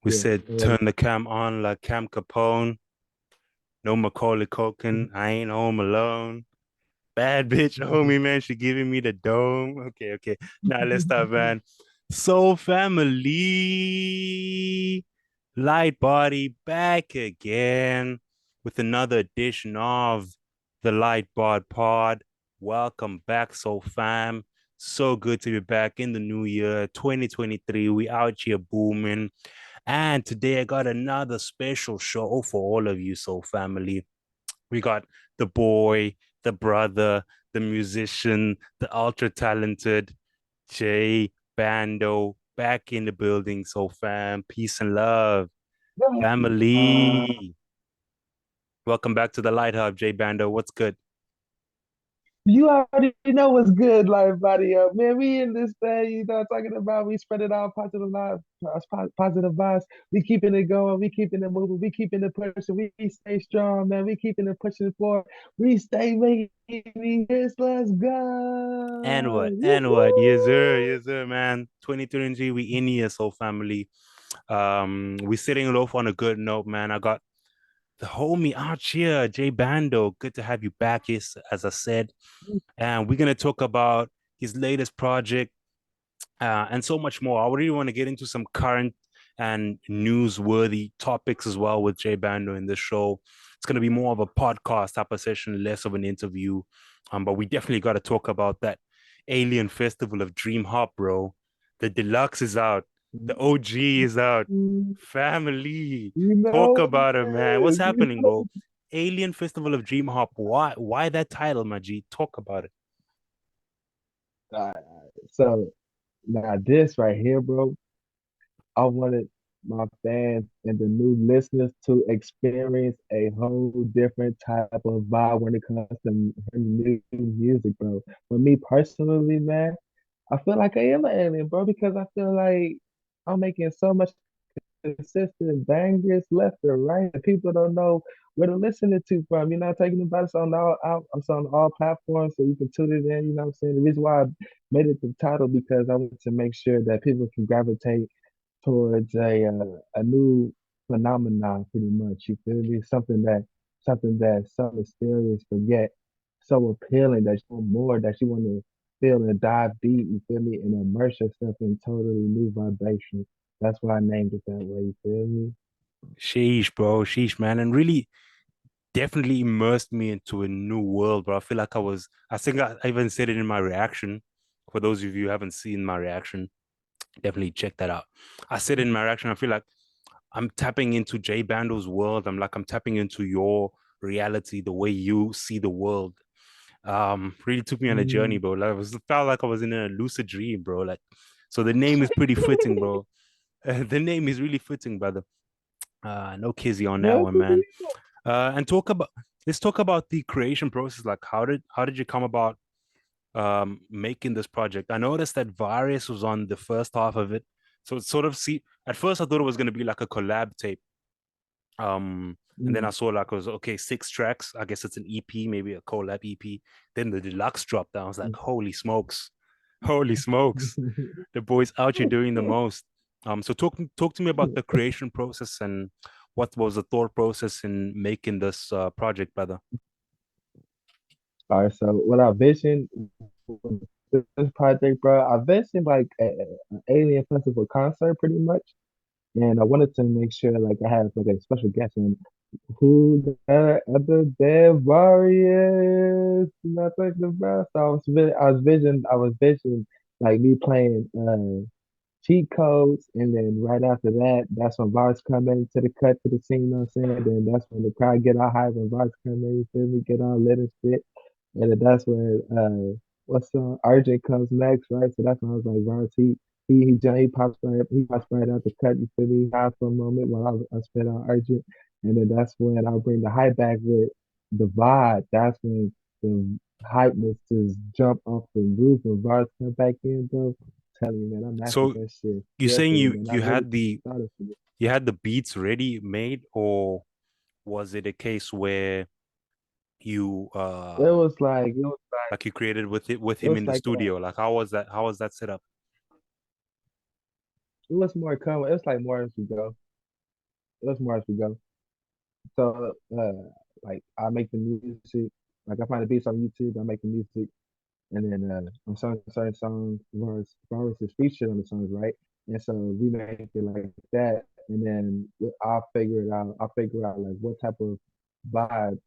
We Yeah, said I'm turn ready. the cam on like Cam Capone. No Macaulay Culkin. I ain't home alone. Bad bitch, homie, man. She giving me the dome. Okay, okay. Now let's start, man. Soul Family. Light Body back again with another edition of the Litebod Pod. Welcome back, Soul Fam. So good to be back in the new year, 2023. We out here booming. And today I got another special show for all of you, Soul Family. We got the boy, the brother, the musician, the ultra talented Jay Bando back in the building. So, fam, peace and love, Uh, family. Welcome back to the Light Hub, Jay Bando. What's good? you already know what's good, like buddy. Man, we in this thing, talking about we spreading our positive lives, positive vibes. We keeping it going, we keeping it moving, we keeping it pushing. We stay strong, man. We keeping it pushing forward. We stay making this. Let's And go. what? And what? Woo-hoo. Yes, sir, man. 2023, we in here, so family. We're sitting it off on a good note, man. I got the homie out here, Jay Bando. Good to have you back, yes, as I said. And we're gonna talk about his latest project, and so much more. I really want to get into some current and newsworthy topics as well with Jay Bando in this show. It's going to be more of a podcast type of session, less of an interview. But we definitely got to talk about that Alien Festival of Dreamhop, bro. The deluxe is out. The OG is out. You Family, talk know about it, man. What's this. happening, bro? Alien Festival of Dreamhop. Why? Why that title, my G? Talk about it. Uh, so now this right here, bro. I wanted my fans and the new listeners to experience a whole different type of vibe when it comes to new music, bro. For me personally, man, I feel like I am an alien, bro, because I feel like I'm making so much consistent bangers left or right, and people don't know where to listen it to from. Taking about it's on it's on all platforms, so you can tune it in. You know what I'm saying? The reason why I made it the title because I wanted to make sure that people can gravitate towards a new phenomenon, pretty much. You feel me? Something that's so mysterious, but yet so appealing that you want more, that you want to feel and dive deep. You feel me? And immerse yourself in totally new vibrations. That's why I named it that way. You feel me? Sheesh, bro. Sheesh, man. And really, definitely immersed me into a new world, bro. I feel like I think I even said it in my reaction. For those of you who haven't seen my reaction, definitely check that out. I said in my reaction, I feel like I'm tapping into Jay Bando's world. I'm tapping into your reality, the way you see the world. Really took me on a journey, Mm. bro. Like, felt like I was in a lucid dream, bro. Like, so the name is pretty fitting, bro. The name is really fitting, brother. No kizzy on that That's one, the man. thing. And talk about let's talk about the creation process. Like, how did you come about making this project? I noticed that Various was on the first half of it, so it's sort of see. At first, I thought it was going to be like a collab tape. And then I Mm. saw like it was okay, 6 tracks. I guess it's an EP, maybe a collab EP. Then the deluxe dropped down. I was like, holy smokes, holy smokes, the boys out here doing the most. So talk to me about the creation process and what was the thought process in making this project, brother. All right, so what I visioned with this project, bro, I visioned like an alien festival concert pretty much. And I wanted to make sure like I had like a special guest on who the other dead warriors not talking about. So I was vision like me playing cheat codes, and then right after that, that's when Vars come into the cut to the scene, you know what I'm saying? Then that's when the crowd get all hype when Vars come in, you feel me, get all lit and shit. And then that's when what's Argent comes next, right? So that's when I was like, Vars, he pops right out the cut, you feel me, high for a moment while I spit on Argent. And then that's when I'll bring the hype back with the vibe. That's when the hype was just jump off the roof and Vars come back in, bro. Telling you, man, I mastered So that shit you're saying skillfully, you man. I you really had the started for it. you had the beats ready made, or was it a case where you like you created with It him was in the like studio? Like how was that set up? it was more common. It was like more as we go. it was more as we go. So like I make the music, like I find the beats on YouTube, I make the music, and then on certain songs, Varus is featured on the songs, right? And so we make it like that, and then I'll figure it out. I'll figure out like what type of vibe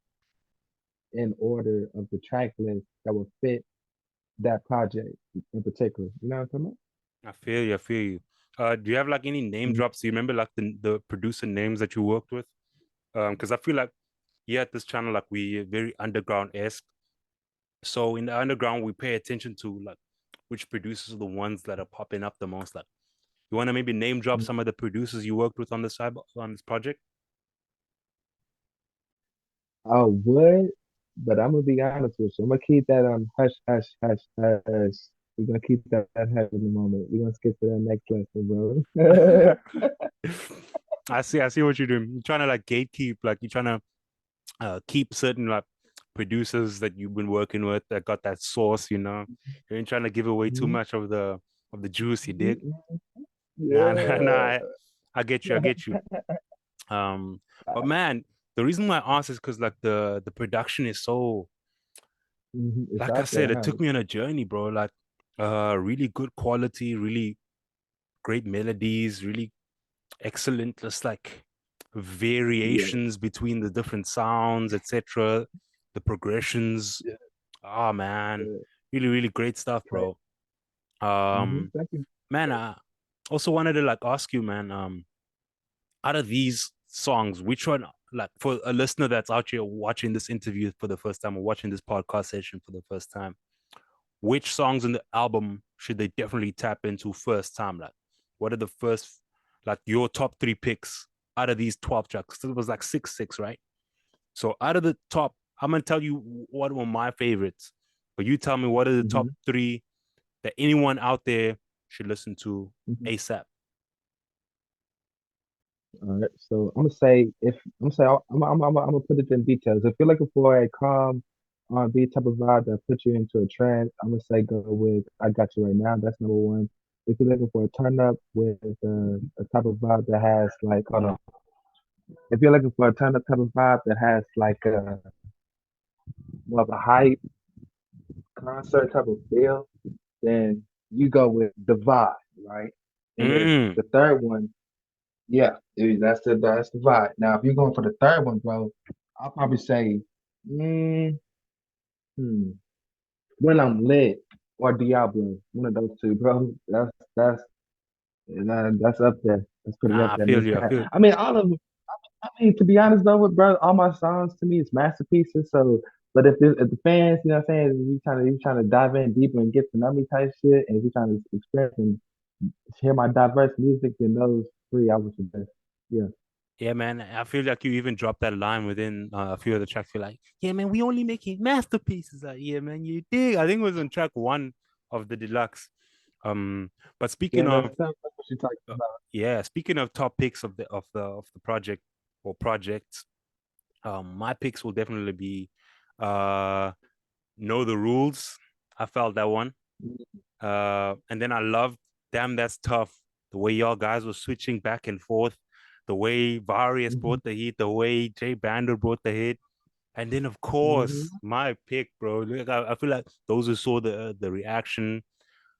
in order of the track list that will fit that project in particular. You know what I'm talking about? I feel you. I feel you. Do you have like any name Mhm. drops? Do you remember like the producer names that you worked with? Because I feel like here at this channel, like we very underground-esque. So in the underground, we pay attention to like which producers are the ones that are popping up the most. Like, you want to maybe name drop some of the producers you worked with on this side on this project? I would, but I'm gonna be honest with you. I'm gonna keep that on hush, hush, hush, hush. We're gonna keep that hush in the moment. We're gonna skip to that next lesson, bro. I see what you're doing. You're trying to like gatekeep, like you're trying to keep certain like producers that you've been working with that got that sauce, you know. You ain't trying to give away too Mhm, much of the juice, you dig? mhm, Nah, nah, nah. yeah. I get you, I get you. But man, the reason why I asked is because like the production is so, It's like I out there, said, it huh? took me on a journey, bro. Like really good quality, really great melodies, really excellent, just like Yeah, variations between the different sounds, etc. The progressions. yeah, Oh man, yeah. really, really great stuff, Right. bro. Um, Thank you. man, I also wanted to like ask you, man, out of these songs, which one, like for a listener that's out here watching this interview for the first time or watching this podcast session for the first time, which songs in the album should they definitely tap into first time? Like, what are the first, like your top three picks out of these 12 tracks? It was like six, right? So out of the top, I'm gonna tell you what were my favorites, but you tell me what are the top hmm three that anyone out there should listen to hmm ASAP. All right. So I'm gonna say if I'm gonna say I'm gonna put it in details. If you're looking for a calm R&B type of vibe that puts you into a trance, I'm gonna say go with "I Got You Right Now." That's number one. If you're looking for a turn up with a type of vibe that has like, hold on. If you're looking for a turn up type of vibe that has like more of a hype concert type of feel, then you go with the vibe, right? And then Mm. the third one, yeah, that's the vibe. Now, if you're going for the third one, bro, I'll probably say, mm, hmm, When I'm Lit or Diablo, one of those two, bro. That's up there. That's pretty up Nah, I there. feel you. I feel I mean, all of them. I mean, to be honest though, with bro, all my songs to me is masterpieces. So, but if the fans, you know what I'm saying, you trying to dive in deeper and get to know me type shit, and if you trying to express and hear my diverse music, then those three I would suggest. Yeah. yeah, man. I feel like you even dropped that line within a few of the tracks. You're like, yeah, man, we only making masterpieces out here, man. You dig? I think it was on track one of the deluxe. Um, but speaking Yeah, of, that's what you're talking uh, about. yeah, speaking of top picks of the project or projects, my picks will definitely be, uh, Know the Rules. I felt that one. And then I loved Damn That's Tough. The way y'all guys were switching back and forth, the way Varius Mm-hmm, brought the heat, the way Jay Bando brought the hit. And then of course, mm-hmm, my pick, bro. Like, I feel like those who saw the reaction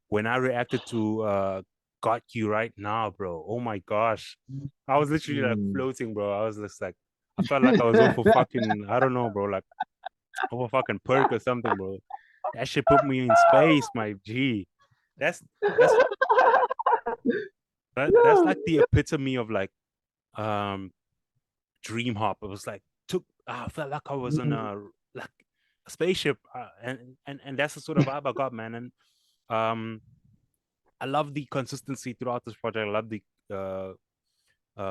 when I reacted to Got You Right Now, bro. Oh my gosh. I was literally like mm-hmm. floating, bro. I was just like, I felt like I was over fucking, I don't know, bro, like over fucking perk or something, bro. That shit put me in space, my G. That's that's that's Yo. like the epitome of like um Dreamhop. It was like I felt like I was on Mhm. a like a spaceship, and that's the sort of vibe I got, man. And um I love the consistency throughout this project. I love the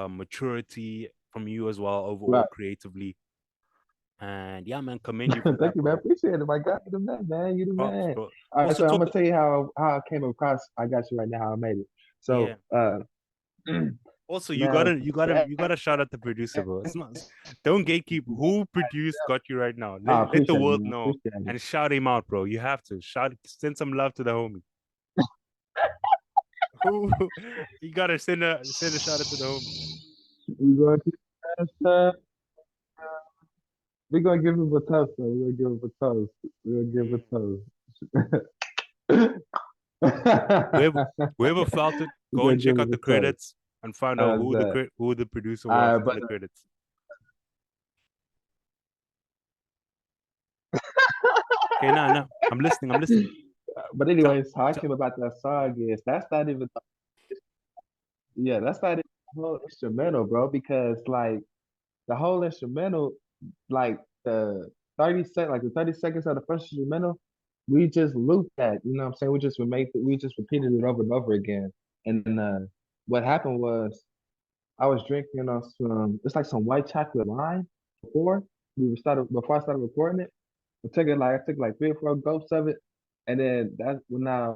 maturity from you as well overall Right. creatively. And yeah, man, commend you for Thank that, you, man. bro. Appreciate it. My God, you the man, man. You the Props, man. bro. All right, Also so I'm talk, gonna tell you how I came across I Got You Right Now, how I made it. yeah. So Also, now you gotta shout out the producer, bro. It's not, don't gatekeep who produced Got You Right Now. I Let the appreciate it, world man. know Appreciate it. and shout him out, bro. You have to send some love to the homie. Who you gotta send a shout out to the homie. We gonna keep that. We gonna give him a toast, though. We gonna give him a toast. We gonna give him Whoever a toast. whoever felt it, We go gonna and give check him out the a toast. credits and find out How's that? who the producer All was right, in but the credits. Okay, now I'm listening. I'm listening. but Tell, anyways, tell, talking about that song is that's not even yeah, that's not even the whole instrumental, bro. Because like the whole instrumental, like the 30 seconds of the first instrumental, we just looped that. You know what I'm saying? We just repeated it over and over again. And then what happened was I was drinking on some it's like some white chocolate wine before I started recording it. I took like 3 or 4 gulps of it. And then that's when I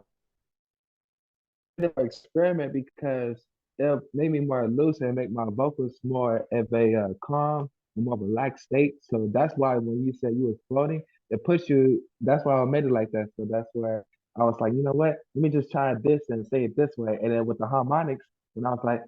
did an experiment because it made me more loose and make my vocals more of a calm and more relaxed state. So that's why when you said you were floating, it puts you. That's why I made it like that. So that's where I was like, you know what? Let me just try this and say it this way. And then with the harmonics, and I was like,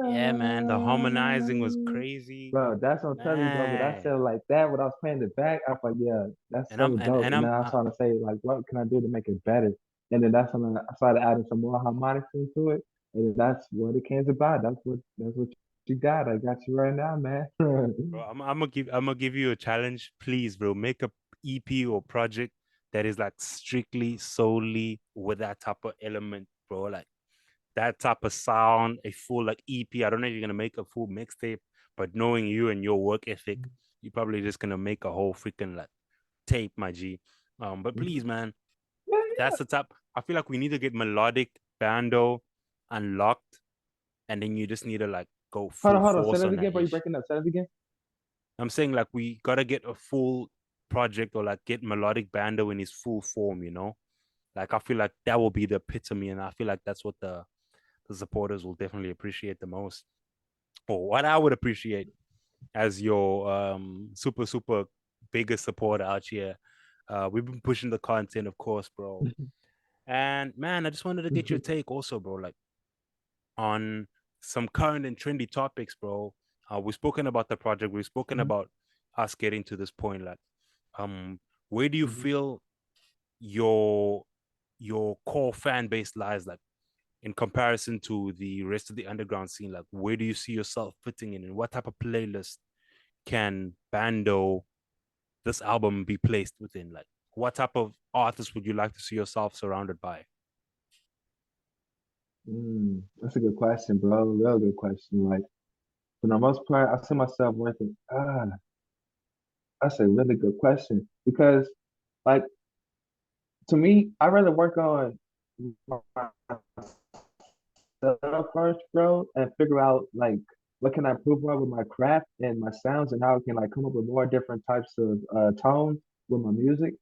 yeah, man, the harmonizing was fly. crazy, Bro, that's what I'm telling you, bro. But I man. said like that when I was playing the back, I was like, yeah, that's And I'm so dope. and And then I'm I started to say, like, what can I do to make it better? And then that's when I started adding some more harmonics into it. And that's what it came about. That's what you got. I got you right now, man. bro, I'm gonna give you a challenge, please, bro. Make a EP or project that is like strictly solely with that type of element, bro. Like that type of sound, a full like EP. I don't know if you're gonna make a full mixtape, but knowing you and your work ethic, you're probably just gonna make a whole freaking like tape, my G. But please, man, Yeah, that's the type. I feel like we need to get melodic bando unlocked, and then you just need to like go full hold on. Say force that on again, that bro. You ish. breaking up. Say that again. I'm saying like we gotta get a full project or like get melodic bando in his full form, you know? Like I feel like that will be the epitome, and I feel like that's what the supporters will definitely appreciate the most. Or what I would appreciate as your super biggest supporter out here. We've been pushing the content, of course, bro. And man, I just wanted to get your take also, bro, like on some current and trendy topics, bro. We've spoken about the project, we've spoken about us getting to this point. Like, um, where do you feel your core fan base lies, like in comparison to the rest of the underground scene? Like, where do you see yourself fitting in, and what type of playlist can Bando this album be placed within? Like, what type of artists would you like to see yourself surrounded by? That's a good question, bro. Real good question. Like for the most part, I see myself working. That's a really good question because, like, to me, I rather work on myself first, bro, and figure out like what can I improve on with my craft and my sounds, and how I can like come up with more different types of tones with my music.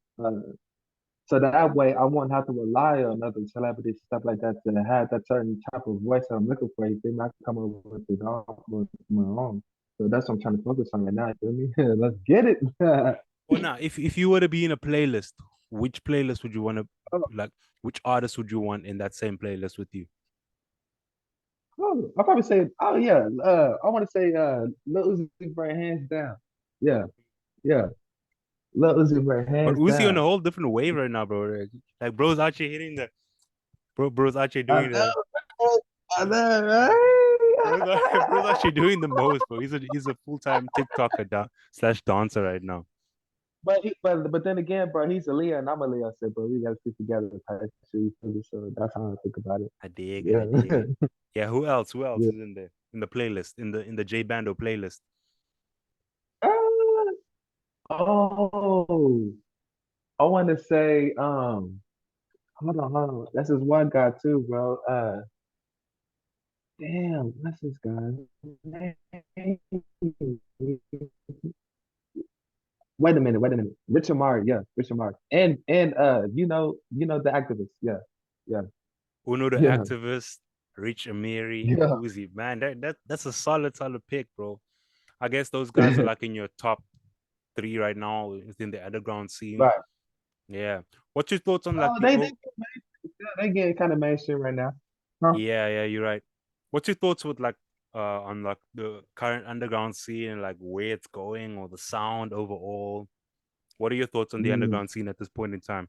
So that way, I won't have to rely on other celebrities stuff like that to have that certain type of voice that I'm looking for. You feel me? I can come up with it all with my own. So that's what I'm trying to focus on right now. You feel me? Let's get it. Well, now, if you were to be in a playlist, which playlist would you want to like? Which artist would you want in that same playlist with you? I'll probably say, oh yeah, I want to say Lil Uzi Vert hands down. Yeah, yeah, Lil Uzi Vert But hands Uzi on a down. whole different wave right now, bro. Like bro's actually hitting the bro's actually I doing the know, I know, right? bro's actually doing the most, bro. He's a full-time TikToker slash dancer right now. But then again, bro, he's a Leo and I'm a Leo, so bro, we gotta stick together type shit. You feel me? So that's how I think about it. I dig it, I dig it. Yeah. Yeah, who else? Who else Yeah. is in there? In the playlist, in the J Bando playlist. Uh, oh, I want to say, hold on. That's just one guy too, bro. Damn, what's this guy's name? Wait a minute. Richard Marr, yeah, Richard Marr. And you know the activist, yeah, yeah, Uno the yeah, activist, Rich Amiri, yeah. Uzi. Man, that's a solid pick, bro. I guess those guys are like in your top three right now within the underground scene. Right. Yeah. What's your thoughts on like Oh, the oh they get kind of mainstream right now. Huh? yeah, yeah, you're right. What's your thoughts with like on like the current underground scene and like where it's going or the sound overall? What are your thoughts on the Mm. underground scene at this point in time?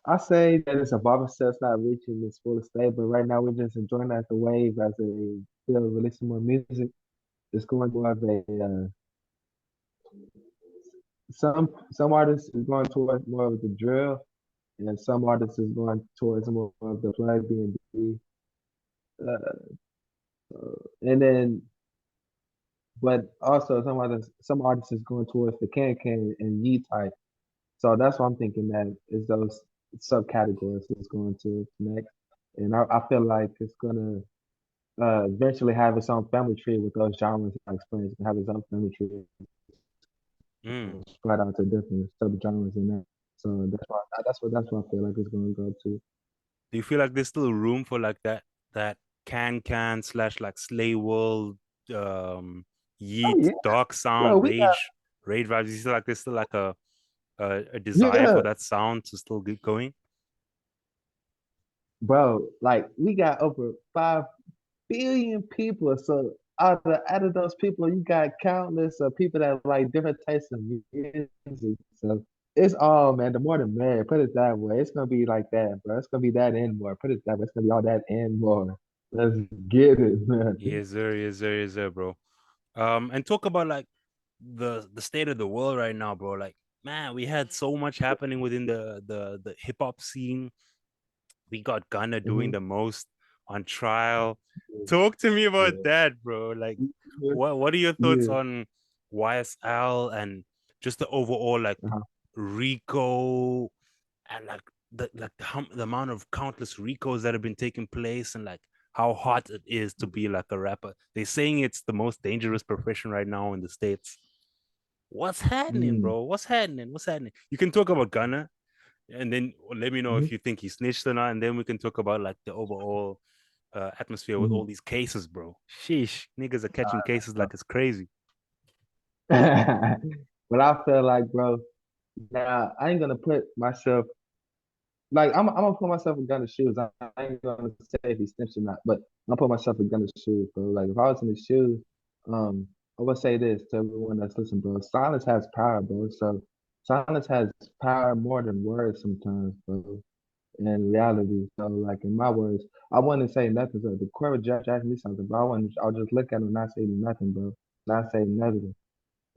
I say that it's a barber set's not reaching its full state, but right now we're just enjoying that the wave as they still releasing more music. It's going more of a some artists is going towards more of the drill, and some artists is going towards more of the plug B and B. And then, but also some artists is going towards the can and Yeet type. So that's what I'm thinking that is those subcategories is going to next. And I feel like it's gonna eventually have its own family tree with those genres I explained. It's gonna have its own family tree, Mm. spread out to different subgenres in that. So that's what I feel like it's gonna go to. Do you feel like there's still room for like that can slash like Slay World Oh Yeet yeah, dark bro, sound we got rage vibes? You feel like there's still like a desire for yeah, that sound to still get going? bro. Like we got over 5 billion people. So out of those people, you got countless of people that like different types of music. So it's all man. The more the merrier. Put it that way. It's gonna be like that, bro. It's gonna be that and more. Put it that way. It's gonna be all that and more. Let's get it, man. Yes, sir, yes, sir, yes, sir, bro. And talk about like the state of the world right now, bro. Like, man, we had so much happening within the hip hop scene. We got Gunna doing Hmm. the most on trial. Talk to me about Yeah, that, bro. Like, yeah, what are your thoughts yeah. on YSL and just the overall like Uh-huh. Rico and like the amount of countless Ricos that have been taking place and like how hard it is to be like a rapper. They're saying it's the most dangerous profession right now in the States. What's happening, Mm. bro? What's happening? What's happening? You can talk about Gunna and then let me know Hmm. if you think he snitched or not, and then we can talk about like the overall atmosphere with all Hmm. these cases, bro. Sheesh, niggas are catching cases like it's crazy. But I feel like, bro, now I ain't gonna put myself like I'm gonna put myself in Gunna's shoes. I ain't gonna say if he snitched or not, but I'm gonna put myself in Gunna's shoes, bro. Like if I was in his shoes, I would say this to everyone that's listening, bro. Silence has power, bro. So silence has power more than words sometimes, bro. In reality, so like in my words, I wouldn't say nothing. So the court judge asked me something, bro. I'll just look at him and not say nothing, bro. Not say nothing.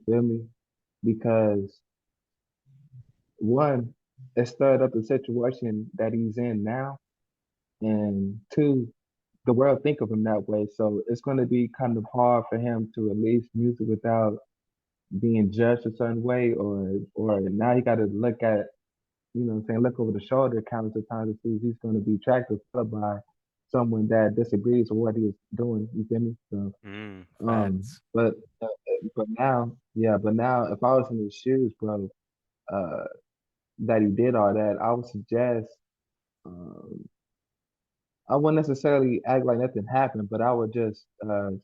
Feel me? Because one, it stirred up the situation that he's in now, and two, the world think of him that way. So it's going to be kind of hard for him to release music without being judged a certain way, or now he got to look at, what I'm saying, look over the shoulder countless of times to see if he's going to be tracked or followed by someone that disagrees with what he's doing. You feel me? So, Facts. but but now, if I was in his shoes, bro, uh, that he did all that, I would suggest. Um, I wouldn't necessarily act like nothing happened, but I would just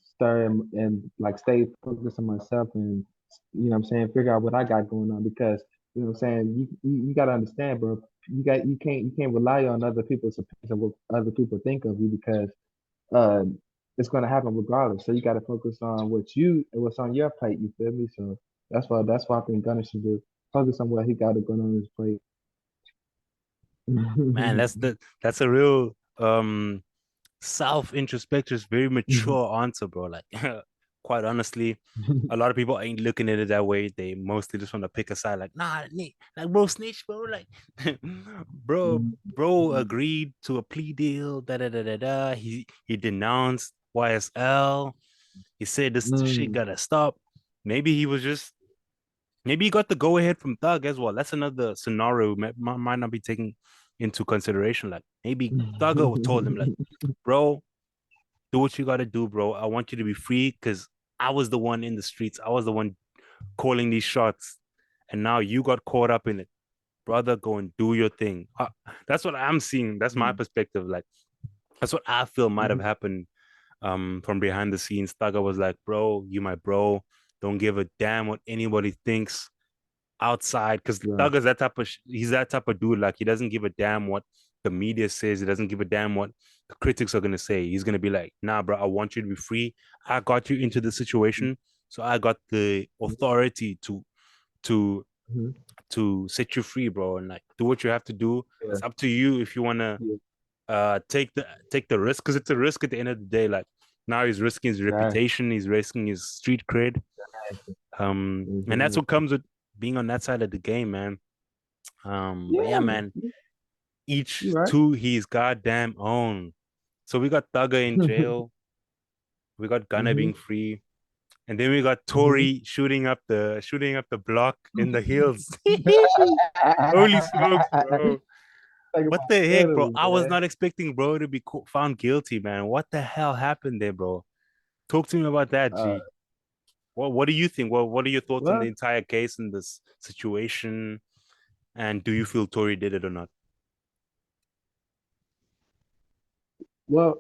stir and like stay focused on myself and what I'm saying, figure out what I got going on because what I'm saying, you gotta understand, bro. You can't rely on other people's opinions and what other people think of you because uh it's gonna happen regardless. So you gotta focus on what's on your plate, you feel me? So that's what I think Gunner should do. Focus on what he got going on his plate. Man, that's a real self-introspective, very mature answer, bro. Like, quite honestly, a lot of people ain't looking at it that way. They mostly just want to pick a side, like, nah, like, bro, snitch, bro. Like, bro agreed to a plea deal. Da da da da da. He denounced YSL. He said this shit Mm, gotta stop. Maybe he was just maybe he got the go ahead from Thug as well. That's another scenario might not be taken into consideration. Like maybe Thug told him, like, bro, do what you gotta do, bro. I want you to be free because I was the one in the streets. I was the one calling these shots, and now you got caught up in it, brother. Go and do your thing. That's what I'm seeing. That's my mm, perspective. Like that's what I feel might have mhm. happened. From behind the scenes, Thugger was like, "Bro, you my bro. Don't give a damn what anybody thinks outside." Because Right. Thugger's that type of he's that type of dude. Like he doesn't give a damn what the media says. He doesn't give a damn what the critics are gonna say. He's gonna be like, nah, bro, I want you to be free. I got you into the situation, so I got the authority to Mhm. to set you free, bro, and like do what you have to do. Yeah, It's up to you if you wanna yeah, take the risk, because it's a risk at the end of the day. Like now he's risking his right. reputation, he's risking his street cred. And that's what Exactly. comes with being on that side of the game, man. But yeah, Yeah, man, each you're right. to his goddamn own. So we got Thugger in jail, we got Gunna Hmm. being free, and then we got Hmm. Tory shooting up the block in the hills. Holy smokes, bro. Talking What about the heck, bro? Italy, I was man. not expecting bro to be found guilty, man. What the hell happened there, bro? Talk to me about that, Uh, G. What do you think? What are your thoughts on the well, entire case and this situation? And do you feel Tory did it or not? well,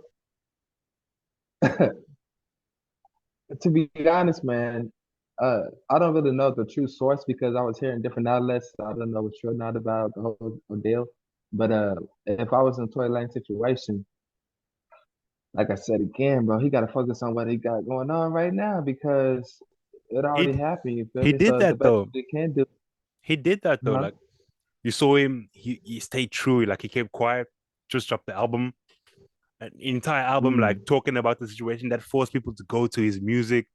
to be honest, man, I don't really know the true source because I was hearing different outlets. So I don't know what's true or not about the whole ordeal. But if I was in a Tory Lane situation, like I said again, bro, he got to focus on what he got going on right now because it He already happened. You feel he me? did So the that best though. he can do, He did that though. huh? Like you saw him, he stayed true. Like he kept quiet, just dropped the album, an entire album, like Mm, talking about the situation that forced people to go to his music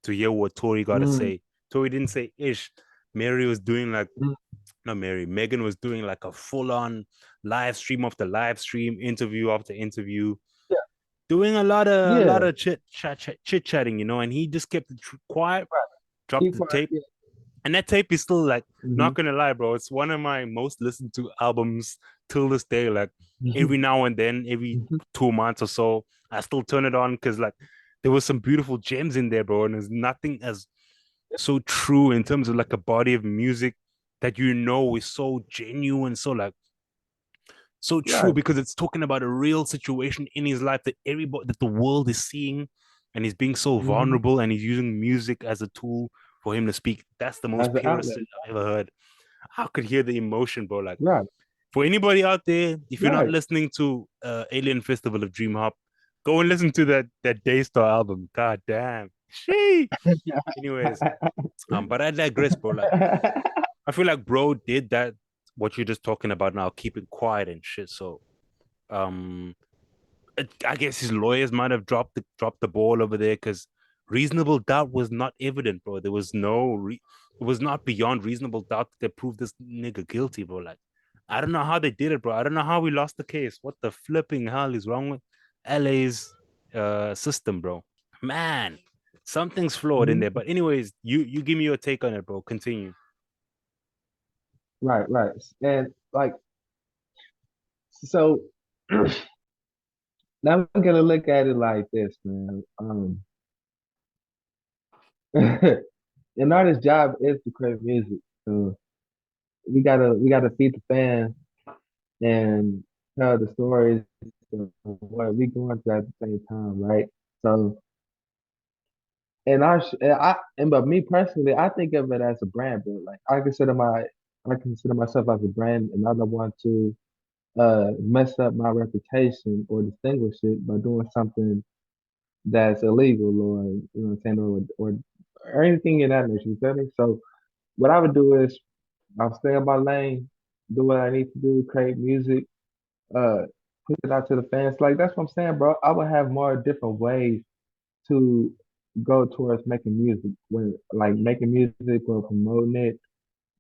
to hear what Tory got to mm, say. Tory didn't say ish. Mary was doing like mm. not Mary. Megan was doing like a full on live stream after live stream, interview after interview, Yeah, doing a lot yeah, of chit chatting, and he just kept it quiet, right. dropped Keep the quiet. tape, Yeah. and that tape is still like Hmm. not gonna lie, bro. It's one of my most listened to albums till this day. Like every Hmm. now and then, every Hmm. 2 months or so, I still turn it on because like there was some beautiful gems in there, bro. And there's nothing as so true in terms of like a body of music that is so genuine, so like so true Right. because it's talking about a real situation in his life that everybody that the world is seeing, and he's being so Hmm. vulnerable, and he's using music as a tool for him to speak. That's the most As an purest outlet. shit I've ever heard. I could hear the emotion, bro. Like Right. for anybody out there, if you're not Right. listening to Alien Festival of Dreamhop, go and listen to that Daystar album. God damn. She. Anyways, but I digress, bro. Like I feel like bro did that what you're just talking about now, keeping quiet and shit. So um I guess his lawyers might have dropped the ball over there because reasonable doubt was not evident, bro. There was it was not beyond reasonable doubt that they proved this nigga guilty, bro. Like, I don't know how they did it, bro. I don't know how we lost the case. What the flipping hell is wrong with LA's system, bro? Man, something's flawed in Mhm. there. But anyways, you give me your take on it, bro. Continue. Right. Right. And like, so now we're gonna look at it like this, man. An artist's job is to create music. So we gotta feed the fans and tell the stories of what we going through at the same time, right? So, but me personally, I think of it as a brand, but like I consider myself as a brand, and I don't want to mess up my reputation or distinguish it by doing something that's illegal or what I'm saying, or anything in that nature. You feel me? So what I would do is I'll stay in my lane, do what I need to do, create music, uh, put it out to the fans. Like that's what I'm saying, bro. I would have more different ways to go towards making music, when like making music or promoting it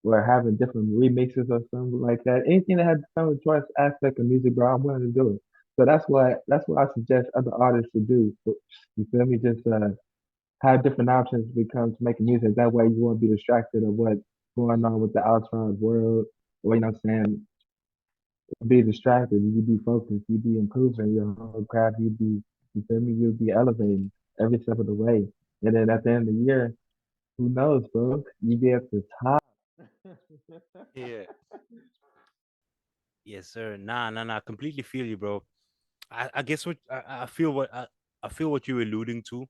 or having different remixes or something like that. Anything that has some choice aspect of music, bro, I'm willing to do it. So that's what I suggest other artists to do. You feel me? Just have different options when it comes to making music. That way you won't be distracted of what's going on with the outside world. Or you know what I'm saying? Be distracted. You be focused. You be improving your whole craft. You feel me? You'll be elevating every step of the way. And then at the end of the year, who knows, bro? You be at the top. Yeah. Yes, sir. Nah. I completely feel you, bro. I guess I feel what you're alluding to.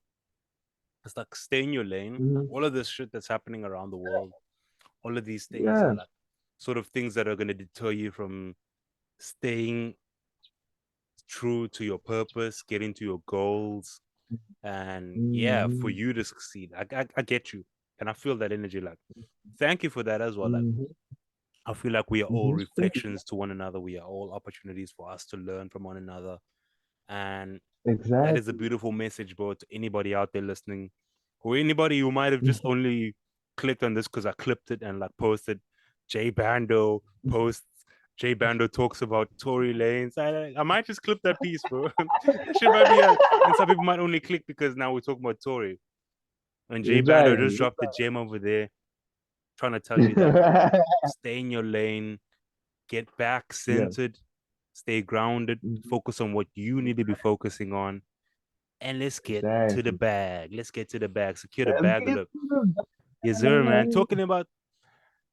It's like stay in your lane. Hmm. All of this shit that's happening around the world, all of these things are Yeah. like sort of things that are gonna deter you from staying true to your purpose, getting to your goals, and yeah, for Mm-hmm. you to succeed. I get you, and I feel that energy. Like, thank you for that as well. Like, Mm-hmm. I feel like we are all Mm-hmm. reflections to one another. We are all opportunities for us to learn from one another. And that is a Exactly. beautiful message, bro, to anybody out there listening, or anybody who might have just only clicked on this because I clipped it and like posted J Bando posts. J Bando talks about Tory Lanes. I might just clip that piece, bro. That shit might be and some people might only click because now we're talking about Tory. And J Bando just Exactly. dropped the gem over there, trying to tell you that stay in your lane, get back Yeah. centered, stay grounded, Mhm. focus on what you need to be focusing on, and let's get to the Exactly. bag. Let's get to the bag. Secure the Let's bag. get Look, to the yes, sir, man. bag.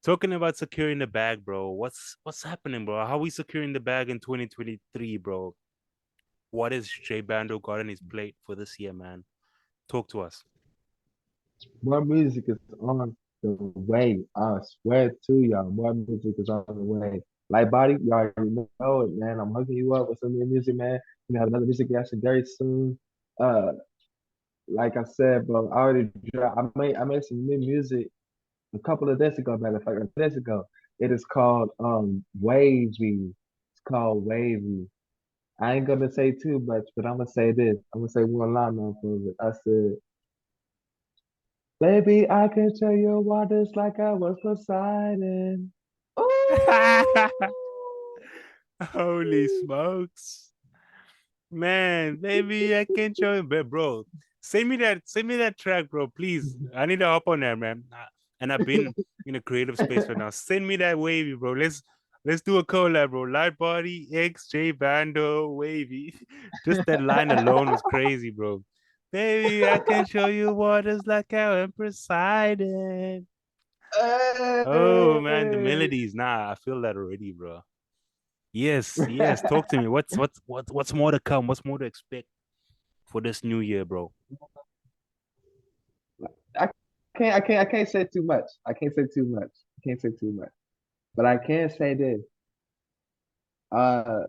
Talking about securing the bag, bro. What's happening, bro? How are we securing the bag in 2023, bro? What is J Bando got on his plate for this year, man? Talk to us. More music is on the way. I swear to y'all, more music is on the way. Like body, you already know it, man. I'm hooking you up with some new music, man. We have another music reaction very soon. Uh, like I said, bro, I already I made some new music a couple of days ago, matter of fact, days ago. It is called Wavy. It's called Wavy. I ain't gonna say too much, but I'm gonna say this. I'm gonna say one line off of it. I said, "Baby, I can show you waters like I was Poseidon." Ooh. Holy smokes. Man, maybe I can show him, but bro, send me that track, bro. Please, I need to hop on that, man. And I've been in a creative space right now. Send me that wavy, bro. Let's do a collab, bro. Litebody, X, J Bando, wavy. Just that line alone was crazy, bro. Baby, I can show you waters like our Empress Poseidon. Oh man, the Hey. melodies. Nah, I feel that already, bro. Yes, yes. Talk to me. What's more to come? What's more to expect for this new year, bro? I I can't say too much. I can't say too much. I can't say too much. But I can say this. Uh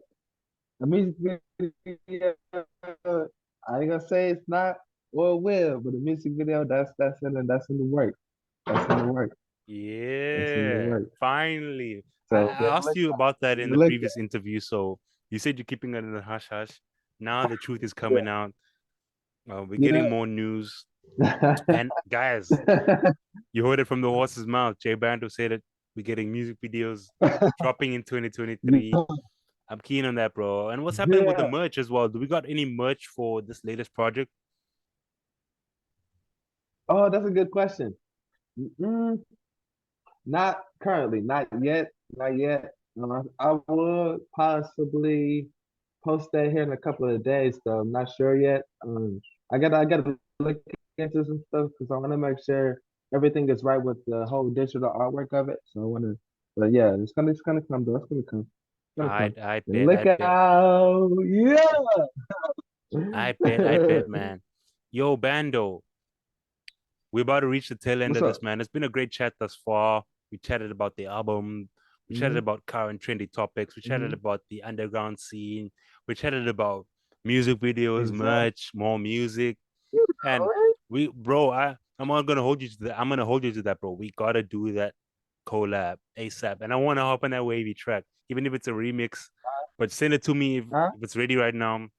the music video, I ain't gonna say it's not or it will, but the music video that's in the work. That's in the work. That's in the Yeah, work. finally. So be on I the asked you lookout. about that Be on in the the previous lookout. interview. So you said you're keeping it in the hush hush. Now the truth is coming out. We're getting Yeah. more news. Yeah. And guys, you heard it from the horse's mouth. Jay Bando said it. We're getting music videos dropping in 2023. I'm keen on that, bro. And what's happening with the Yeah. merch as well? Do we got any merch for this latest project? Oh, that's a good question. Mm, not currently, not yet, not yet. I would possibly post that here in a couple of days, though. I'm not sure yet. I gotta look into some stuff because I want to make sure everything is right with the whole digital artwork of it. So I want to, but yeah, it's gonna come, though. It's gonna come. It's gonna come. I Look bet. out! I Yeah. bet, man. Yo, Bando, we're about to reach the tail end What's of up? this, man. It's been a great chat thus far. We chatted about the album. We chatted Hmm. about current trendy topics. We chatted Hmm. about the underground scene. We chatted about music videos, Exactly. merch, more music. You And know it. bro, I'm not gonna hold you to that. I'm gonna hold you to that, bro. We gotta do that collab ASAP. And I wanna hop on that wavy track, even if it's a remix. But send it to me Huh? if it's ready right now. And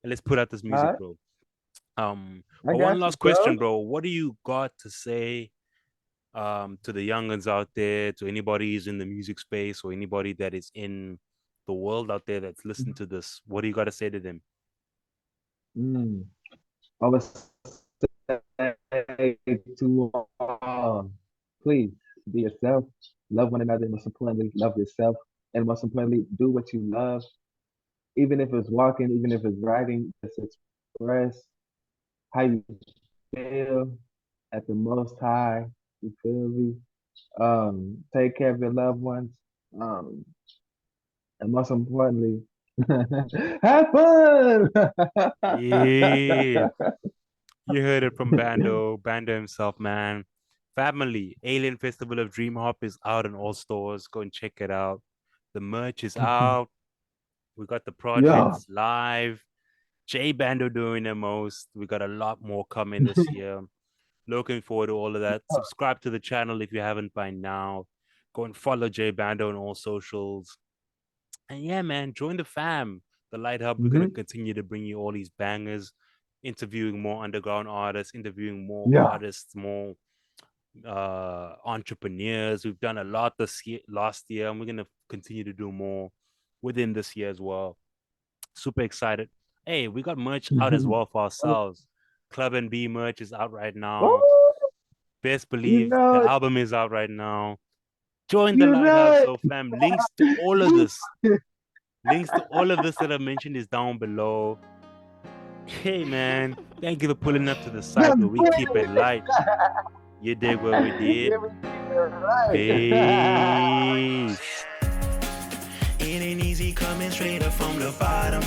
let's put out this music, Huh? bro. I But one got you, last bro. question, bro. What do you got to say to the youngins out there, to anybody who's in the music space or anybody that is in the world out there that's listening to this? What do you got to say to them? Mm. I would say to all, please be yourself, love one another, and most importantly, love yourself, and most importantly, do what you love, even if it's walking, even if it's writing, just express how you feel at the most high. You feel me? Take care of your loved ones. Um, and most importantly, have fun. Yeah, you heard it from Bando himself, man. Family, Alien Festival of Dreamhop is out in all stores. Go and check it out. The merch is out. We got the Yeah. projects live. J Bando doing the most. We got a lot more coming this year. Looking forward to all of that. Subscribe to the channel if you haven't by now. Go and follow J Bando on all socials. And yeah, man, join the fam. The Light Hub, we're gonna Hmm. continue to bring you all these bangers, interviewing more underground artists, interviewing more Yeah. artists, more entrepreneurs. We've done a lot last year, and we're gonna continue to do more within this year as well. Super excited. Hey, we got merch out as well for ourselves. Club and B merch is out right now. Oh, Best you believe the know it. album is out right now. Join the You Light know Hub, it. so fam. Links to all of this that I mentioned is down below. Hey man, thank you for pulling up to the site Let's where we get keep it light. You dig what we did? it. Let me keep it right. Peace. It ain't easy coming straight up from the bottom.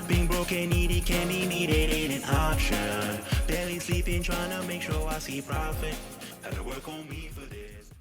Being broke and needy, candy needed ain't an option. Barely sleeping, trying to make sure I see profit. Had to work on me for this.